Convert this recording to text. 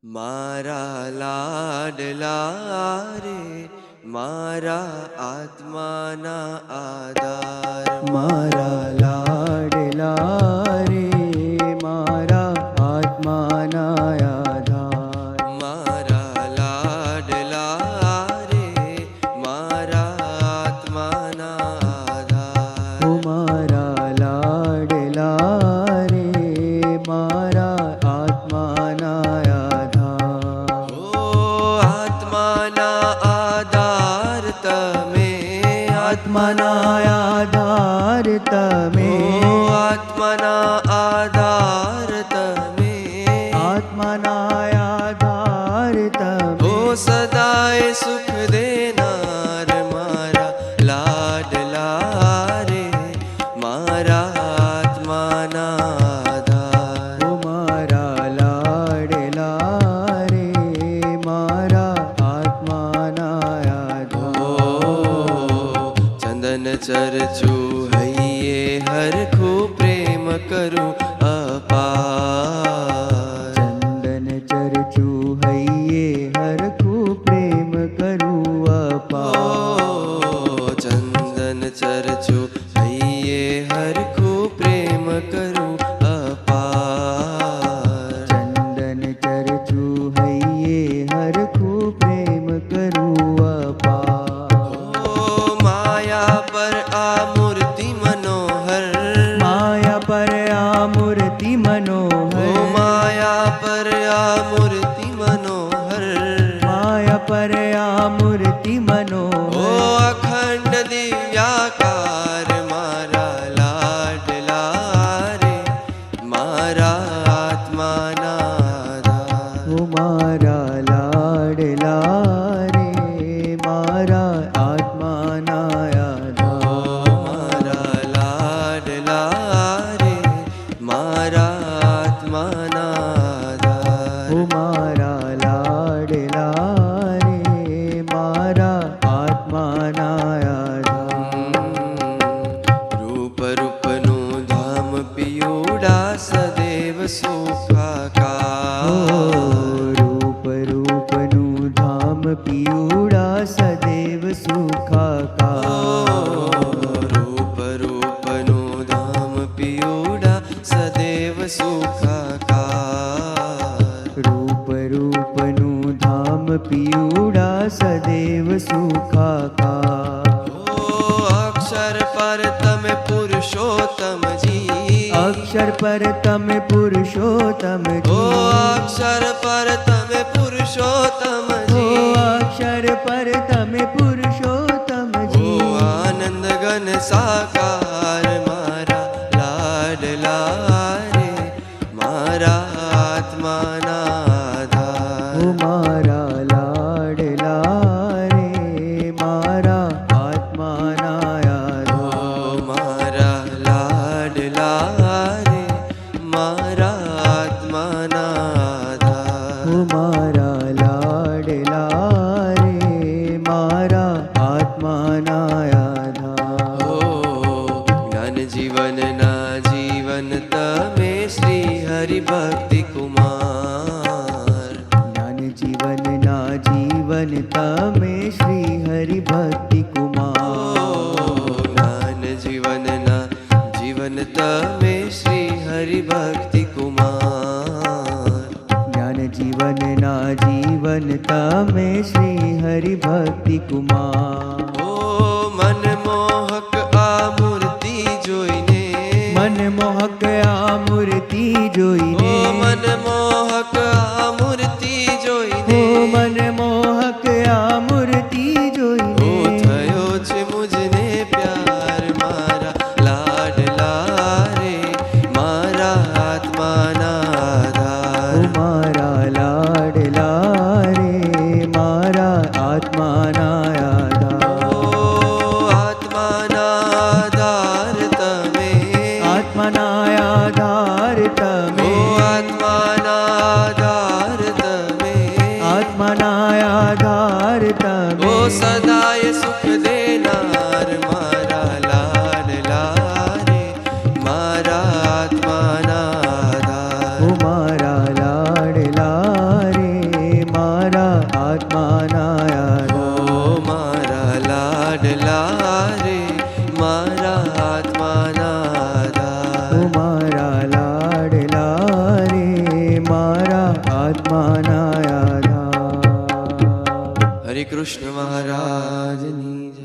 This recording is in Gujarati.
મારા લાડલા રે મારા આત્માના આધાર. મારા લાડલા રે મારા આત્માના આધાર. મારા લાડલા રે મારા આત્માના આધાર. ઓ મારા લાડલા રે મારા આત્માના આધાર. ઓ આત્માના આધાર તમે, આત્માના આધાર તમે, ઓ આત્માના આધાર તમે, આત્માના આધાર તમે. ઓ સદાય સુખ દેનાર મારા લાડલા રે મારા આત્માના આધાર. ઓ મારા લાડલા રે મારા આત્માના આધાર. ચંદન ચરચું હૈયે હરખું પ્રેમ કરું અપાર. ચંદન ચરચું હૈયે હરખું પ્રેમ કરું અપાર. ચંદન ચરચું હૈયે હરખું પ્રેમ કરું અપાર. ચંદન ચરચું હૈયે હરખું પ્રેમ કરું અપાર. ઓ માયા પર આ મૂર્તિ મનોહર, માયા પર આ મૂર્તિ ઓ મનોહર, માયા પર આ મૂર્તિ મનોહર, માયા પર આ મૂર્તિ ઓ મનોહર. અખંડ દિવ્યાકાર મારા લાડલા રે મારા આત્માના આધાર. ઓ મારા લાડલા રે મારા આત્માના આધાર. મારા લાડલા રે મારા આત્માના આધાર. ઓ મારા લાડલા રે મારા આત્માના આધાર. રૂપ રૂપનું ધામ પિયુડા સદેવ સુખાકાર. રૂપ રૂપનું ધામ પીયુડા સદેવ સુખાકાર. રૂપ રૂપનું ધામ પિયુડા સદેવ સુખાકાર. રૂપ રૂપનું ધામ પીયુડા સદેવ સુખાકાર. ઓ અક્ષર પર તમે પુરુષોત્તમજી, અક્ષર પર તમે પુરુષોત્તમજી. ઓ અક્ષર પર તમે ઓ પુરુષોત્તમજી, અક્ષર પર તમે ઓ પુરુષોત્તમજી. આનંદ ઘન સાકાર મારા લાડલા રે મારા આત્માના આધાર. ઓ મારા લાડલા રે મારા આત્માના ઓ આધાર. મારા લાડલા રે મારા આત્માના આધાર. ઓ મારા લાડલા રે મારા આત્માના આધાર. ઓ જ્ઞાન જીવનના જીવન તમે શ્રી હરિ ભક્તિ કુમાર. જ્ઞાન જીવનના જીવન તમે શ્રી હરિ ભક્તિ કુમાર. જ્ઞાન જીવનના જીવન તમે શ્રી હરિ ભક્તિ કુમાર. જ્ઞાન જીવનના જીવન તમે શ્રી હરિ ભક્તિ કુમાર. ઓ મનમોહક આ મૂર્તિ જોઈને, મનમોહક આ મૂર્તિ ઓ જોઈને, મનમોહક આ મૂર્તિ ઓ જોઈને, મનમોહક આ મૂર્તિ ઓ જોઈને. થયો છે મુજને પ્યાર મારા લાડલા રે મારા આત્માના ઓ આધાર. મારા લાડલા રે મારા આત્માના આધાર. ઓ આત્માના આધાર તમે, આત્માના આધાર તમે, ઓ આત્માના આધાર તમે, આત્માના આધાર તમે. ઓ સદાય સુખ દેનાર મારા લાડલા રે મારા આત્માના આધાર. ઓ મારા લાડલા રે મારા લાડલા રે મારા આત્માના આધાર. હરે કૃષ્ણ મહારાજની